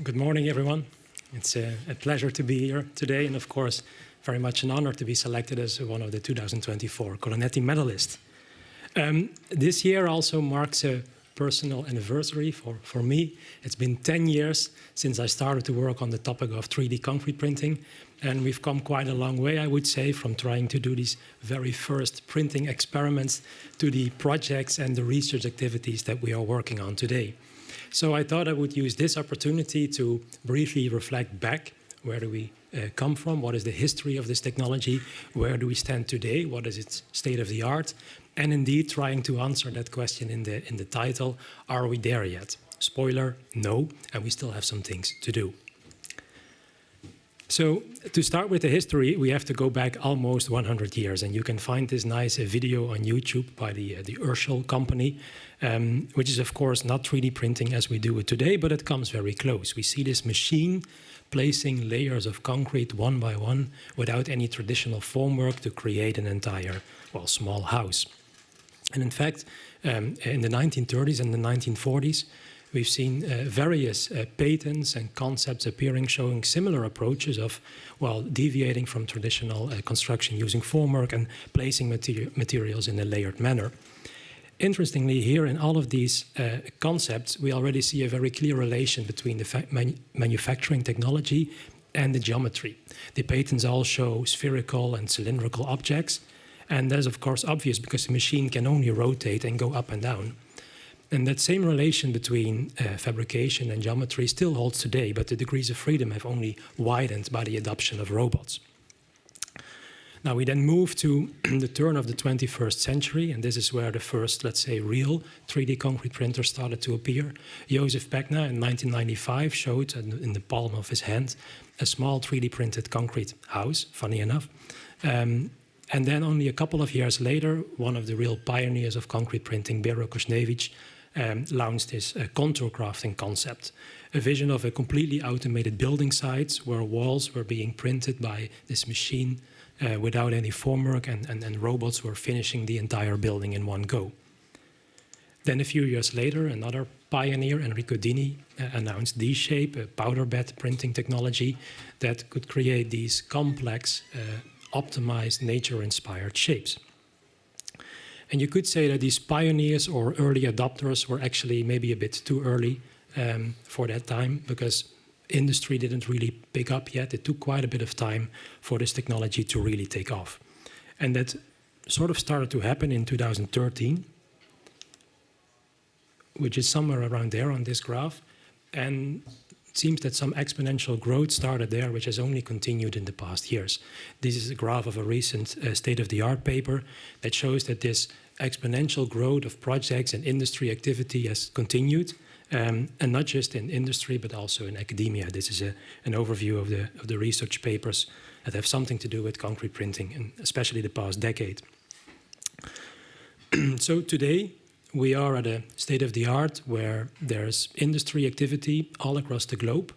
Good morning, everyone. It's a pleasure to be here today, and of course, very much an honor to be selected as one of the 2024 Colonnetti medalists. This year also marks a personal anniversary for me. It's been 10 years since I started to work on the topic of 3D concrete printing, and we've come quite a long way, I would say, from trying to do these very first printing experiments to the projects and the research activities that we are working on today. So I thought I would use this opportunity to briefly reflect back. Where do we come from? What is the history of this technology? Where do we stand today? What is its state of the art? And indeed, trying to answer that question in the title, are we there yet? Spoiler, no, and we still have some things to do. So to start with the history, we have to go back almost 100 years, and you can find this nice video on YouTube by the Urschel company, which is of course not 3D printing as we do it today, but it comes very close. We see this machine placing layers of concrete one by one without any traditional formwork to create an entire, well, small house. And in fact, in the 1930s and the 1940s, we've seen various patents and concepts appearing showing similar approaches of, well, deviating from traditional construction using formwork and placing materials in a layered manner. Interestingly, here in all of these concepts, we already see a very clear relation between the manufacturing technology and the geometry. The patents all show spherical and cylindrical objects, and that's of course obvious because the machine can only rotate and go up and down. And that same relation between fabrication and geometry still holds today, but the degrees of freedom have only widened by the adoption of robots. Now we then move to the turn of the 21st century, and this is where the first, let's say, real 3D concrete printer started to appear. Joseph Pegna in 1995 showed in the palm of his hand a small 3D printed concrete house, funny enough. And then only a couple of years later, one of the real pioneers of concrete printing, Bero Košnevich, launched his contour crafting concept, a vision of a completely automated building sites where walls were being printed by this machine without any formwork, and robots were finishing the entire building in one go. Then a few years later, another pioneer, Enrico Dini, announced D-shape, a powder bed printing technology that could create these complex, optimized, nature-inspired shapes. And you could say that these pioneers or early adopters were actually maybe a bit too early for that time, because industry didn't really pick up yet. It took quite a bit of time for this technology to really take off. And that sort of started to happen in 2013, which is somewhere around there on this graph. And it seems that some exponential growth started there, which has only continued in the past years. This is a graph of a recent state-of-the-art paper that shows that this exponential growth of projects and industry activity has continued, and not just in industry, but also in academia. This is an overview of the research papers that have something to do with concrete printing, and especially the past decade. So today, we are at a state-of-the-art where there's industry activity all across the globe,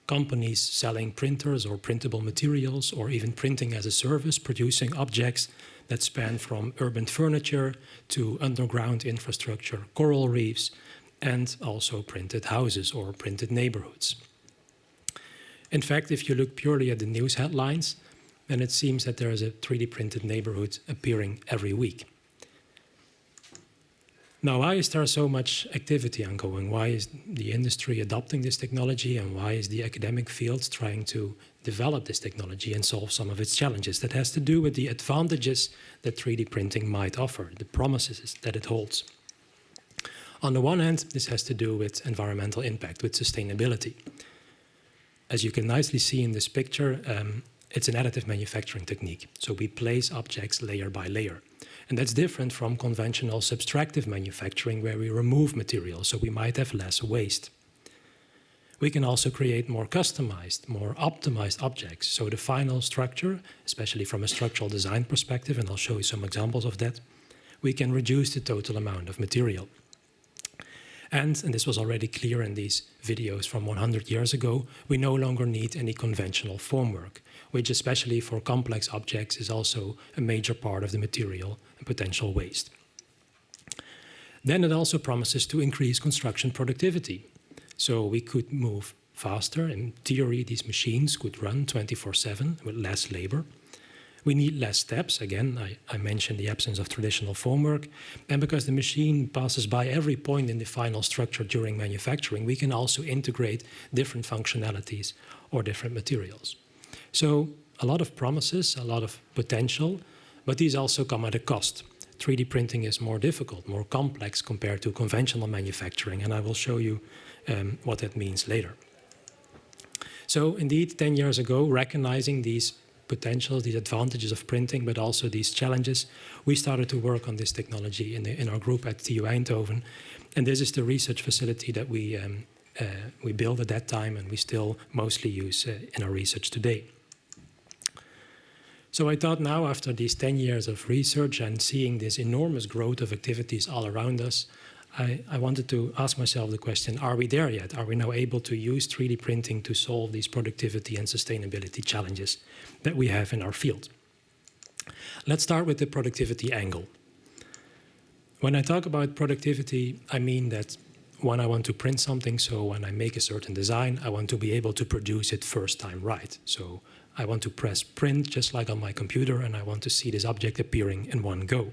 companies selling printers or printable materials, or even printing as a service, producing objects that span from urban furniture to underground infrastructure, coral reefs, and also printed houses or printed neighborhoods. In fact, if you look purely at the news headlines, then it seems that there is a 3D printed neighborhood appearing every week. Now, why is there so much activity ongoing? Why is the industry adopting this technology, and why is the academic field trying to develop this technology and solve some of its challenges? That has to do with the advantages that 3D printing might offer, the promises that it holds. On the one hand, this has to do with environmental impact, with sustainability. As you can nicely see in this picture, it's an additive manufacturing technique. So we place objects layer by layer. And that's different from conventional subtractive manufacturing, where we remove materials, so we might have less waste. We can also create more customized, more optimized objects. So the final structure, especially from a structural design perspective, and I'll show you some examples of that, we can reduce the total amount of material. And this was already clear in these videos from 100 years ago, we no longer need any conventional formwork, which especially for complex objects is also a major part of the material and potential waste. Then it also promises to increase construction productivity. So we could move faster. In theory, these machines could run 24/7 with less labor. We need less steps. Again, I mentioned the absence of traditional formwork. And because the machine passes by every point in the final structure during manufacturing, we can also integrate different functionalities or different materials. So a lot of promises, a lot of potential, but these also come at a cost. 3D printing is more difficult, more complex compared to conventional manufacturing, and I will show you what that means later. So indeed, 10 years ago, recognizing these potentials, these advantages of printing, but also these challenges, we started to work on this technology in our group at TU Eindhoven. And this is the research facility that we built at that time and we still mostly use in our research today. So I thought now, after these 10 years of research and seeing this enormous growth of activities all around us, I wanted to ask myself the question, are we there yet? Are we now able to use 3D printing to solve these productivity and sustainability challenges that we have in our field? Let's start with the productivity angle. When I talk about productivity, I mean that when I want to print something, so when I make a certain design, I want to be able to produce it first time right. So I want to press print just like on my computer, and I want to see this object appearing in one go.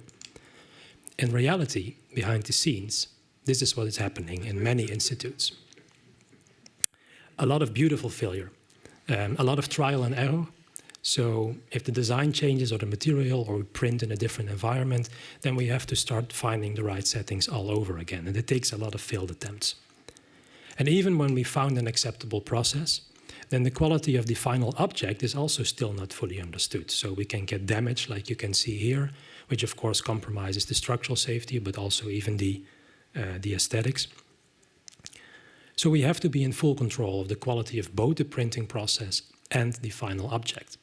In reality, behind the scenes, this is what is happening in many institutes. A lot of beautiful failure, a lot of trial and error. So if the design changes or the material or we print in a different environment, then we have to start finding the right settings all over again. And it takes a lot of failed attempts. And even when we found an acceptable process, then the quality of the final object is also still not fully understood. So we can get damage, like you can see here, which of course compromises the structural safety, but also even the aesthetics. So we have to be in full control of the quality of both the printing process and the final object.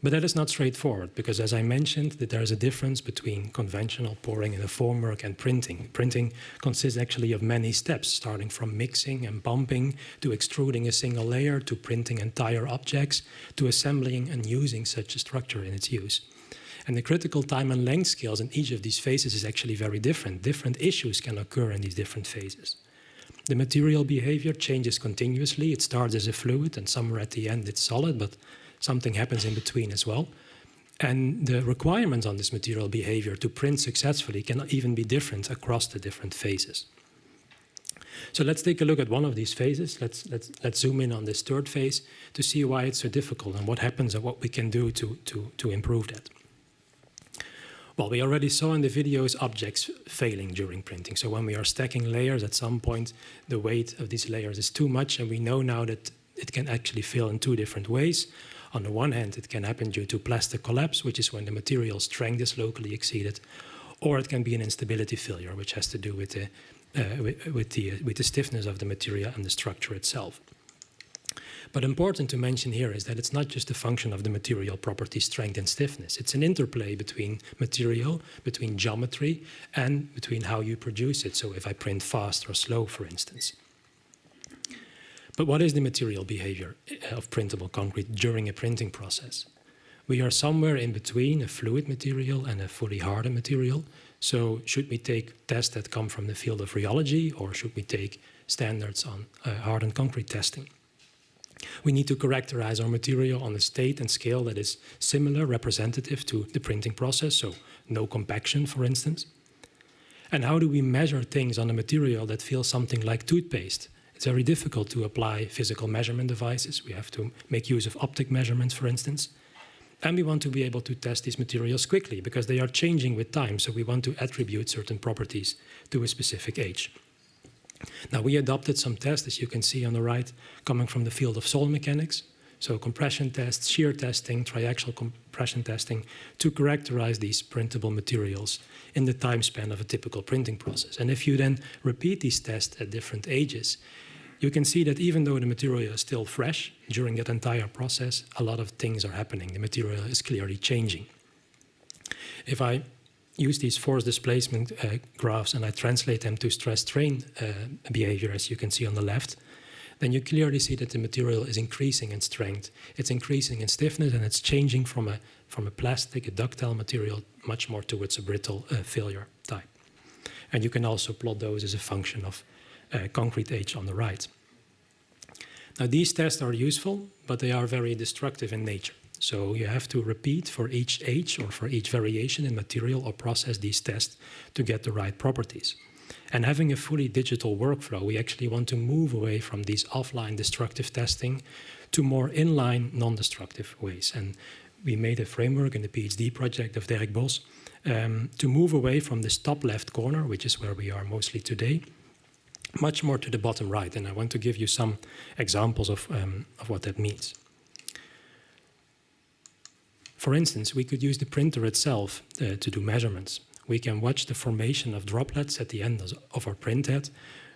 But that is not straightforward, because as I mentioned, that there is a difference between conventional pouring in a formwork and printing. Printing consists actually of many steps, starting from mixing and bumping, to extruding a single layer, to printing entire objects, to assembling and using such a structure in its use. And the critical time and length scales in each of these phases is actually very different. Different issues can occur in these different phases. The material behavior changes continuously. It starts as a fluid, and somewhere at the end it's solid, but something happens in between as well. And the requirements on this material behavior to print successfully can even be different across the different phases. So let's take a look at one of these phases. Let's zoom in on this third phase to see why it's so difficult and what happens and what we can do to improve that. Well, we already saw in the videos objects failing during printing. So when we are stacking layers, at some point the weight of these layers is too much, and we know now that it can actually fail in two different ways. On the one hand, it can happen due to plastic collapse, which is when the material strength is locally exceeded, or it can be an instability failure, which has to do with the stiffness of the material and the structure itself. But important to mention here is that it's not just a function of the material property, strength and stiffness. It's an interplay between material, between geometry, and between how you produce it. So if I print fast or slow, for instance. But what is the material behavior of printable concrete during a printing process? We are somewhere in between a fluid material and a fully hardened material. So should we take tests that come from the field of rheology, or should we take standards on hardened concrete testing? We need to characterize our material on a state and scale that is similar, representative to the printing process, so no compaction, for instance. And how do we measure things on a material that feels something like toothpaste? It's very difficult to apply physical measurement devices. We have to make use of optic measurements, for instance. And we want to be able to test these materials quickly because they are changing with time, so we want to attribute certain properties to a specific age. Now, we adopted some tests, as you can see on the right, coming from the field of soil mechanics. So compression tests, shear testing, triaxial compression testing, to characterize these printable materials in the time span of a typical printing process. And if you then repeat these tests at different ages, you can see that even though the material is still fresh, during that entire process, a lot of things are happening. The material is clearly changing. If I use these force displacement graphs and I translate them to stress-strain behavior, as you can see on the left, then you clearly see that the material is increasing in strength, it's increasing in stiffness, and it's changing from a plastic, a ductile material, much more towards a brittle failure type. And you can also plot those as a function of concrete age on the right. Now, these tests are useful, but they are very destructive in nature. So you have to repeat for each age or for each variation in material or process these tests to get the right properties. And having a fully digital workflow, we actually want to move away from these offline destructive testing to more inline non-destructive ways. And we made a framework in the PhD project of Dirk Bos to move away from this top left corner, which is where we are mostly today, much more to the bottom right. And I want to give you some examples of what that means. For instance, we could use the printer itself to do measurements. We can watch the formation of droplets at the end of our printhead,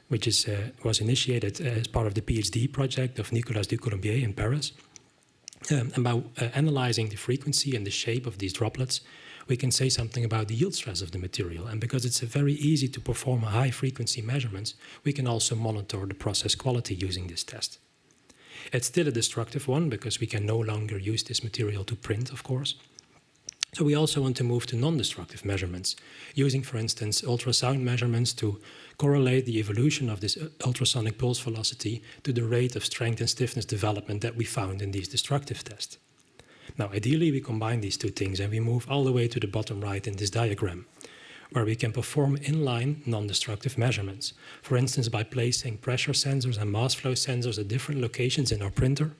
which was initiated as part of the PhD project of Nicolas Ducolombier in Paris. And by analyzing the frequency and the shape of these droplets, we can say something about the yield stress of the material. And because it's very easy to perform high-frequency measurements, we can also monitor the process quality using this test. It's still a destructive one because we can no longer use this material to print, of course. So we also want to move to non-destructive measurements, using, for instance, ultrasound measurements to correlate the evolution of this ultrasonic pulse velocity to the rate of strength and stiffness development that we found in these destructive tests. Now, ideally, we combine these two things and we move all the way to the bottom right in this diagram, where we can perform inline non-destructive measurements, for instance, by placing pressure sensors and mass flow sensors at different locations in our printer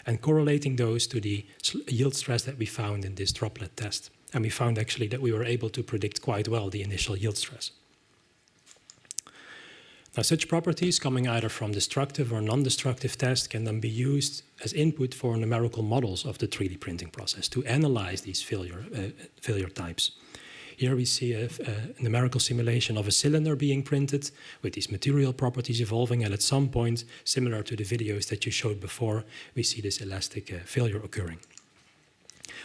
and correlating those to the yield stress that we found in this droplet test. And we found actually that we were able to predict quite well the initial yield stress. Now, such properties coming either from destructive or non-destructive tests can then be used as input for numerical models of the 3D printing process to analyze these failure types. Here we see a numerical simulation of a cylinder being printed with these material properties evolving, and at some point, similar to the videos that you showed before, we see this elastic failure occurring.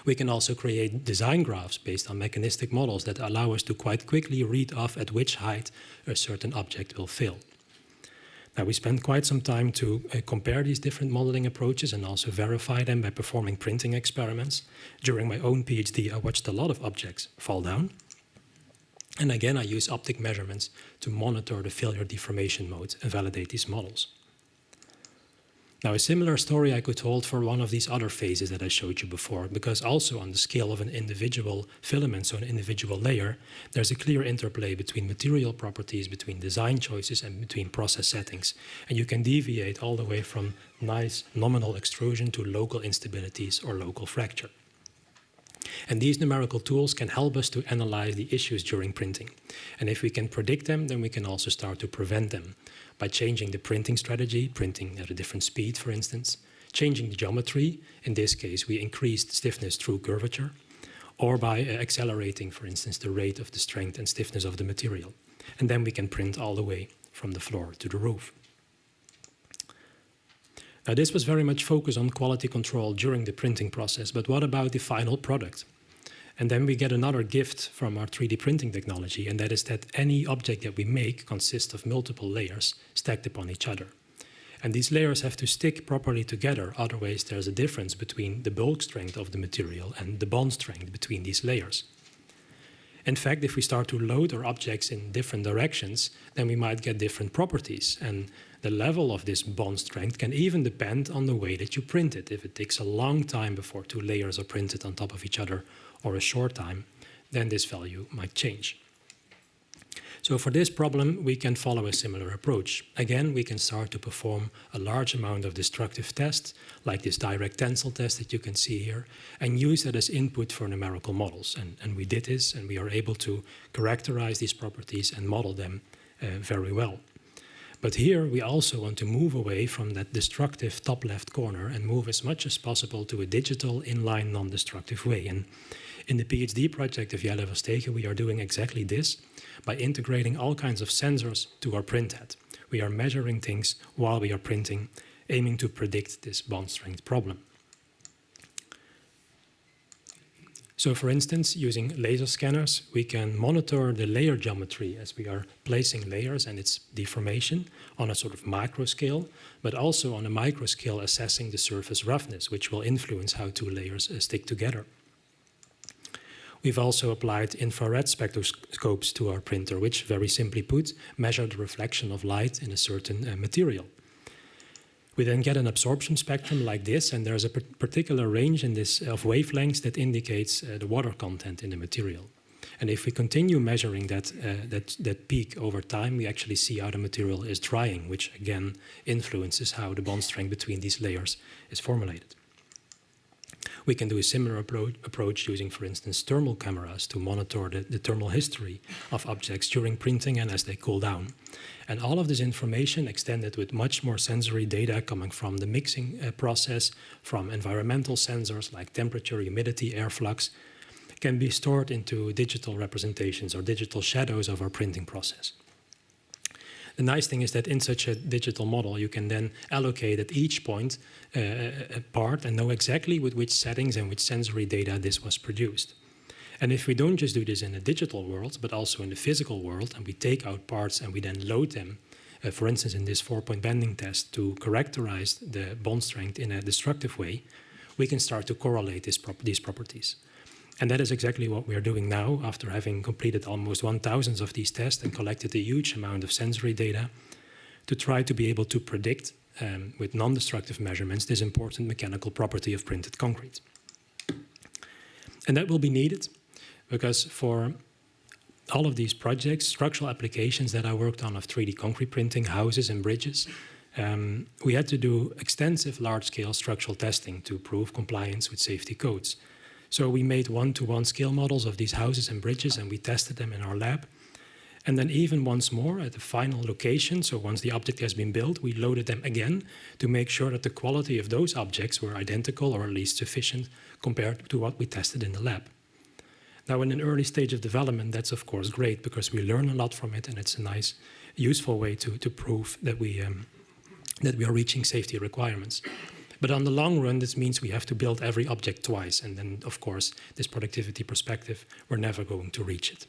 We can also create design graphs based on mechanistic models that allow us to quite quickly read off at which height a certain object will fail. Now, we spent quite some time to compare these different modeling approaches and also verify them by performing printing experiments. During my own PhD, I watched a lot of objects fall down. And again, I use optic measurements to monitor the failure deformation modes and validate these models. Now, a similar story I could hold for one of these other phases that I showed you before, because also on the scale of an individual filament, so an individual layer, there's a clear interplay between material properties, between design choices, and between process settings. And you can deviate all the way from nice nominal extrusion to local instabilities or local fracture. And these numerical tools can help us to analyze the issues during printing. And if we can predict them, then we can also start to prevent them by changing the printing strategy, printing at a different speed, for instance, changing the geometry. In this case, we increased stiffness through curvature, or by accelerating, for instance, the rate of the strength and stiffness of the material. And then we can print all the way from the floor to the roof. Now, this was very much focused on quality control during the printing process, but what about the final product? And then we get another gift from our 3D printing technology, and that is that any object that we make consists of multiple layers stacked upon each other. And these layers have to stick properly together, otherwise there's a difference between the bulk strength of the material and the bond strength between these layers. In fact, if we start to load our objects in different directions, then we might get different properties. And the level of this bond strength can even depend on the way that you print it. If it takes a long time before two layers are printed on top of each other, or a short time, then this value might change. So for this problem, we can follow a similar approach. Again, we can start to perform a large amount of destructive tests, like this direct tensile test that you can see here, and use that as input for numerical models. And we did this, and we are able to characterize these properties and model them very well. But here, we also want to move away from that destructive top left corner and move as much as possible to a digital, inline, non-destructive way. And in the PhD project of Jelle Verstegen, we are doing exactly this by integrating all kinds of sensors to our printhead. We are measuring things while we are printing, aiming to predict this bond strength problem. So for instance, using laser scanners, we can monitor the layer geometry as we are placing layers and its deformation on a sort of macro scale, but also on a micro scale assessing the surface roughness, which will influence how two layers stick together. We've also applied infrared spectroscopes to our printer, which, very simply put, measure the reflection of light in a certain material. We then get an absorption spectrum like this, and there's a particular range in this of wavelengths that indicates the water content in the material. And if we continue measuring that peak over time, we actually see how the material is drying, which again influences how the bond strength between these layers is formulated. We can do a similar approach using, for instance, thermal cameras to monitor the thermal history of objects during printing and as they cool down. And all of this information, extended with much more sensory data coming from the mixing process, from environmental sensors like temperature, humidity, airflux, can be stored into digital representations or digital shadows of our printing process. The nice thing is that in such a digital model, you can then allocate at each point a part and know exactly with which settings and which sensory data this was produced. And if we don't just do this in a digital world, but also in the physical world, and we take out parts and we then load them, for instance, in this 4-point bending test to characterize the bond strength in a destructive way, we can start to correlate these properties. And that is exactly what we are doing now after having completed almost 1,000 of these tests and collected a huge amount of sensory data to try to be able to predict with non-destructive measurements this important mechanical property of printed concrete. And that will be needed because for all of these projects, structural applications that I worked on of 3D concrete printing, houses and bridges, we had to do extensive large-scale structural testing to prove compliance with safety codes. So we made one-to-one scale models of these houses and bridges, and we tested them in our lab. And then even once more at the final location, so once the object has been built, we loaded them again to make sure that the quality of those objects were identical or at least sufficient compared to what we tested in the lab. Now, in an early stage of development, that's of course great because we learn a lot from it, and it's a nice, useful way to prove that we are reaching safety requirements. But on the long run, this means we have to build every object twice. And then, of course, this productivity perspective, we're never going to reach it.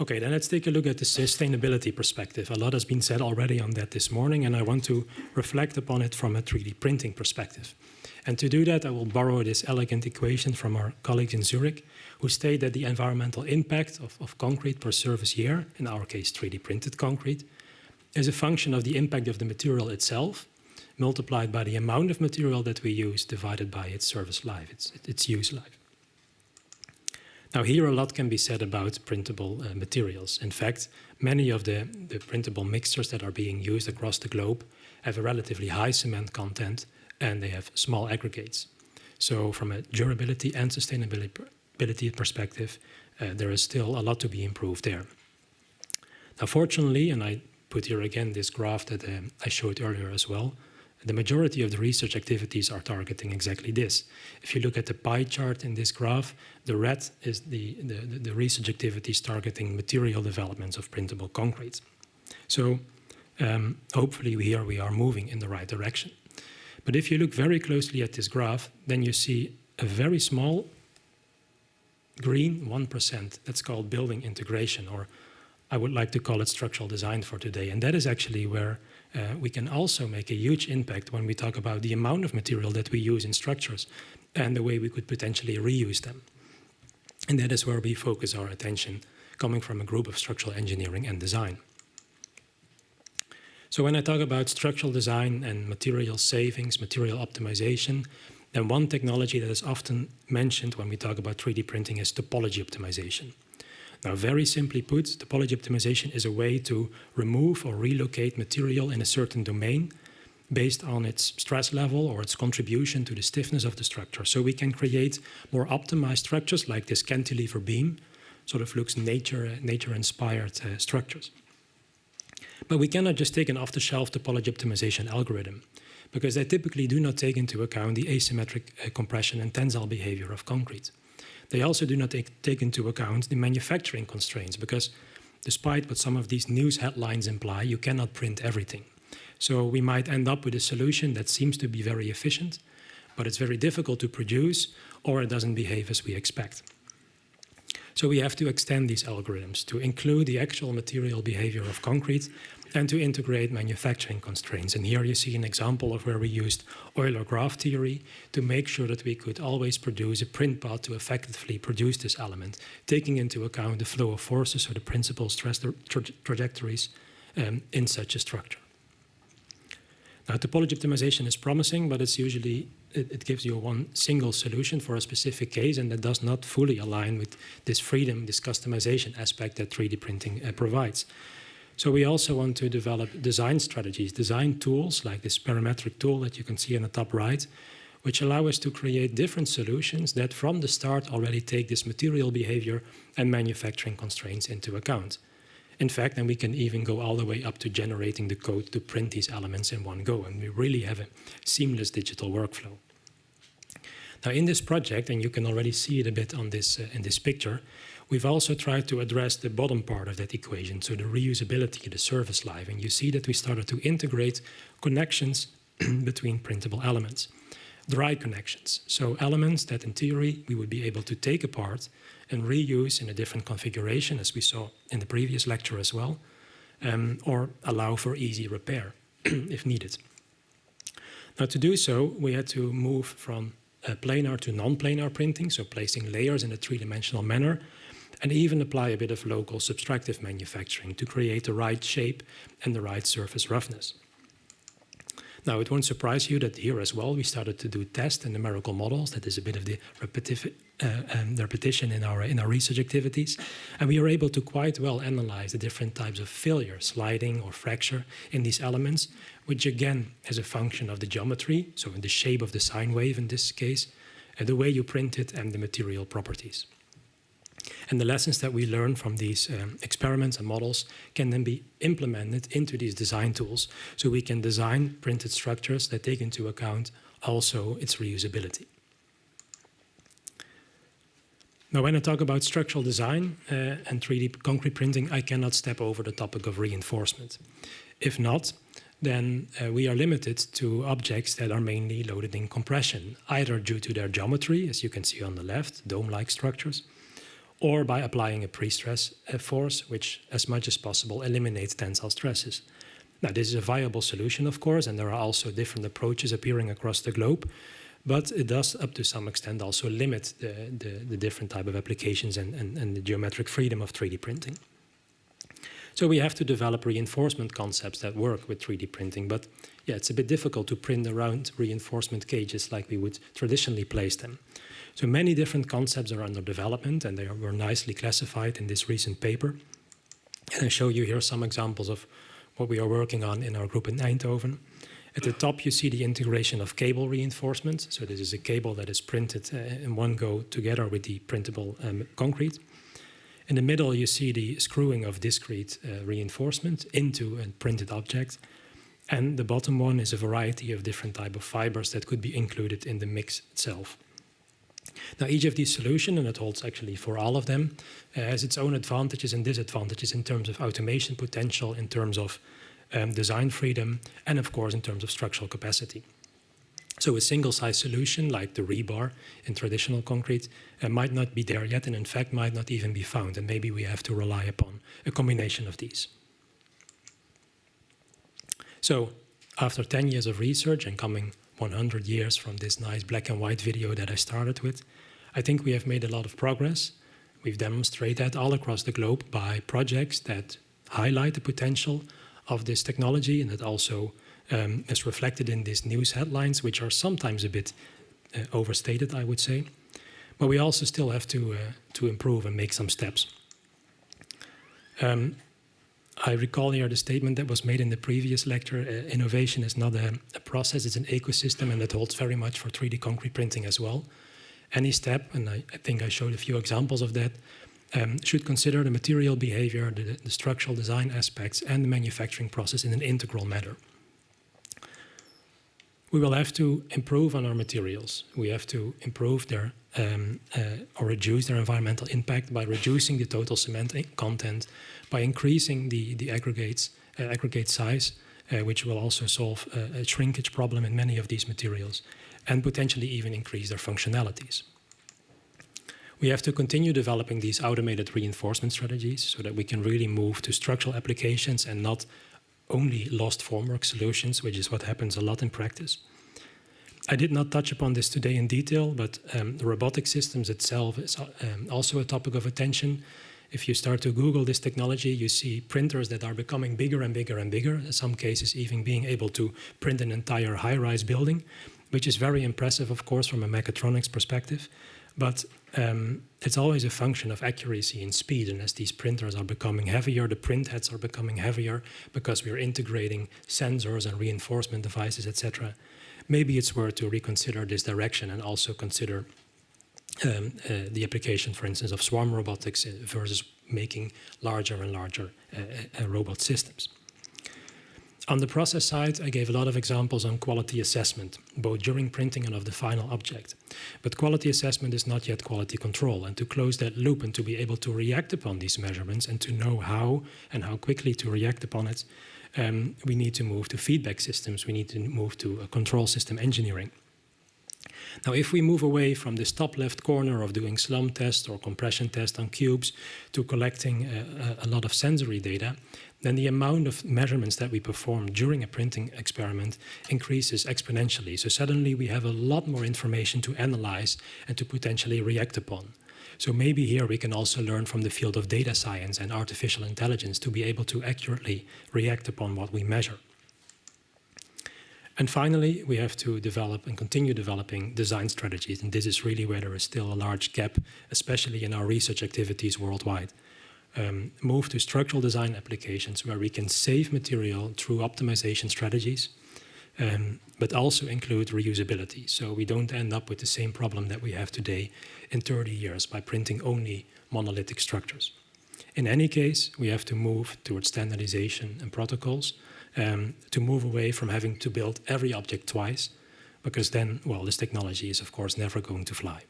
Okay, then let's take a look at the sustainability perspective. A lot has been said already on that this morning, and I want to reflect upon it from a 3D printing perspective. And to do that, I will borrow this elegant equation from our colleagues in Zurich, who state that the environmental impact of concrete per surface year, in our case 3D printed concrete, is a function of the impact of the material itself, multiplied by the amount of material that we use, divided by its service life, its use life. Now, here a lot can be said about printable materials. In fact, many of the printable mixtures that are being used across the globe have a relatively high cement content, and they have small aggregates. So from a durability and sustainability perspective, there is still a lot to be improved there. Now, fortunately, and I put here again this graph that I showed earlier as well, the majority of the research activities are targeting exactly this. If you look at the pie chart in this graph, the red is the research activities targeting material developments of printable concrete. So hopefully here we are moving in the right direction. But if you look very closely at this graph, then you see a very small green 1%. That's called building integration, or I would like to call it structural design for today. And that is actually where we can also make a huge impact when we talk about the amount of material that we use in structures and the way we could potentially reuse them. And that is where we focus our attention, coming from a group of structural engineering and design. So when I talk about structural design and material savings, material optimization, then one technology that is often mentioned when we talk about 3D printing is topology optimization. Now, very simply put, topology optimization is a way to remove or relocate material in a certain domain based on its stress level or its contribution to the stiffness of the structure. So we can create more optimized structures like this cantilever beam, sort of looks nature-inspired structures. But we cannot just take an off-the-shelf topology optimization algorithm because they typically do not take into account the asymmetric compression and tensile behavior of concrete. They also do not take into account the manufacturing constraints because despite what some of these news headlines imply, you cannot print everything. So we might end up with a solution that seems to be very efficient, but it's very difficult to produce or it doesn't behave as we expect. So we have to extend these algorithms to include the actual material behavior of concrete and to integrate manufacturing constraints. And here you see an example of where we used Euler graph theory to make sure that we could always produce a print path to effectively produce this element, taking into account the flow of forces or the principal stress trajectories in such a structure. Now, topology optimization is promising, but it's usually, it gives you one single solution for a specific case, and that does not fully align with this freedom, this customization aspect that 3D printing provides. So we also want to develop design strategies, design tools like this parametric tool that you can see on the top right, which allow us to create different solutions that from the start already take this material behavior and manufacturing constraints into account. In fact, and we can even go all the way up to generating the code to print these elements in one go, and we really have a seamless digital workflow. Now, in this project, and you can already see it a bit on this in this picture, we've also tried to address the bottom part of that equation, so the reusability, the service life, and you see that we started to integrate connections between printable elements. Dry connections, so elements that in theory we would be able to take apart and reuse in a different configuration, as we saw in the previous lecture as well, or allow for easy repair if needed. Now, to do so, we had to move from planar to non-planar printing, so placing layers in a three-dimensional manner, and even apply a bit of local subtractive manufacturing to create the right shape and the right surface roughness. Now, it won't surprise you that here as well we started to do test and numerical models. That is a bit of the repetition in our research activities. And we are able to quite well analyze the different types of failure, sliding or fracture in these elements, which again is a function of the geometry, so in the shape of the sine wave in this case, the way you print it and the material properties. And the lessons that we learn from these experiments and models can then be implemented into these design tools, so we can design printed structures that take into account also its reusability. Now, when I talk about structural design and 3D concrete printing, I cannot step over the topic of reinforcement. If not, then we are limited to objects that are mainly loaded in compression, either due to their geometry, as you can see on the left, dome-like structures, or by applying a pre-stress force, which as much as possible eliminates tensile stresses. Now, this is a viable solution, of course, and there are also different approaches appearing across the globe, but it does, up to some extent, also limit the different type of applications and the geometric freedom of 3D printing. So we have to develop reinforcement concepts that work with 3D printing, but yeah, it's a bit difficult to print around reinforcement cages like we would traditionally place them. So many different concepts are under development, and they were nicely classified in this recent paper. And I show you here some examples of what we are working on in our group in Eindhoven. At the top, you see the integration of cable reinforcement. So this is a cable that is printed in one go together with the printable concrete. In the middle, you see the screwing of discrete reinforcement into a printed object. And the bottom one is a variety of different types of fibers that could be included in the mix itself. Now, each of these solutions, and it holds actually for all of them, has its own advantages and disadvantages in terms of automation potential, in terms of design freedom, and of course in terms of structural capacity. So a single-size solution like the rebar in traditional concrete might not be there yet, and in fact might not even be found, and maybe we have to rely upon a combination of these. So after 10 years of research and coming 100 years from this nice black and white video that I started with, I think we have made a lot of progress. We've demonstrated that all across the globe by projects that highlight the potential of this technology, and that also is reflected in these news headlines, which are sometimes a bit overstated, I would say. But we also still have to improve and make some steps. I recall here the statement that was made in the previous lecture, innovation is not a process, it's an ecosystem, and that holds very much for 3D concrete printing as well. Any step, and I think I showed a few examples of that, should consider the material behavior, the structural design aspects, and the manufacturing process in an integral manner. We will have to improve on our materials. We have to improve their or reduce their environmental impact by reducing the total cement content, by increasing the aggregate size, which will also solve a shrinkage problem in many of these materials, and potentially even increase their functionalities. We have to continue developing these automated reinforcement strategies so that we can really move to structural applications and not only lost formwork solutions, which is what happens a lot in practice. I did not touch upon this today in detail, but the robotic systems itself is also a topic of attention. If you start to Google this technology, you see printers that are becoming bigger and bigger and bigger, in some cases even being able to print an entire high-rise building, which is very impressive, of course, from a mechatronics perspective. But it's always a function of accuracy and speed. And as these printers are becoming heavier, the print heads are becoming heavier because we're integrating sensors and reinforcement devices, etc. Maybe it's worth to reconsider this direction and also consider the application, for instance, of swarm robotics versus making larger and larger robot systems. On the process side, I gave a lot of examples on quality assessment, both during printing and of the final object. But quality assessment is not yet quality control, and to close that loop and to be able to react upon these measurements and to know how and how quickly to react upon it, we need to move to feedback systems, we need to move to control system engineering. Now, if we move away from this top left corner of doing slump tests or compression tests on cubes to collecting a lot of sensory data, then the amount of measurements that we perform during a printing experiment increases exponentially. So suddenly we have a lot more information to analyze and to potentially react upon. So maybe here we can also learn from the field of data science and artificial intelligence to be able to accurately react upon what we measure. And finally, we have to develop and continue developing design strategies. And this is really where there is still a large gap, especially in our research activities worldwide. Move to structural design applications where we can save material through optimization strategies, but also include reusability. So we don't end up with the same problem that we have today in 30 years by printing only monolithic structures. In any case, we have to move towards standardization and protocols to move away from having to build every object twice, because then, well, this technology is, of course, never going to fly.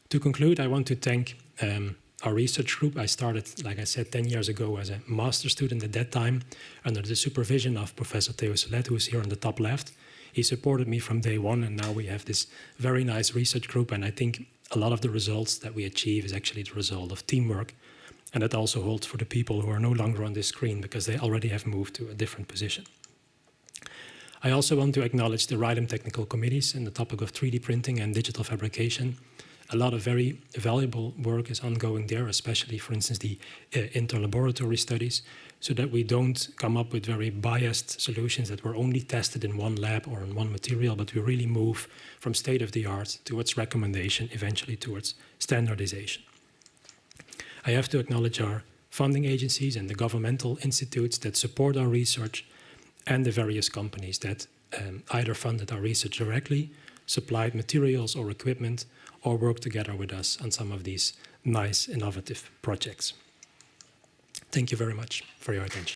To conclude, I want to thank our research group. I started, like I said, 10 years ago as a master student at that time, under the supervision of Professor Theo Solet, who is here on the top left. He supported me from day one, and now we have this very nice research group, and I think a lot of the results that we achieve is actually the result of teamwork. And that also holds for the people who are no longer on this screen because they already have moved to a different position. I also want to acknowledge the Rilem technical committees in the topic of 3D printing and digital fabrication. A lot of very valuable work is ongoing there, especially, for instance, the interlaboratory studies, so that we don't come up with very biased solutions that were only tested in one lab or in one material, but we really move from state-of-the-art towards recommendation, eventually towards standardization. I have to acknowledge our funding agencies and the governmental institutes that support our research and the various companies that either funded our research directly, supplied materials or equipment, or worked together with us on some of these nice, innovative projects. Thank you very much for your attention.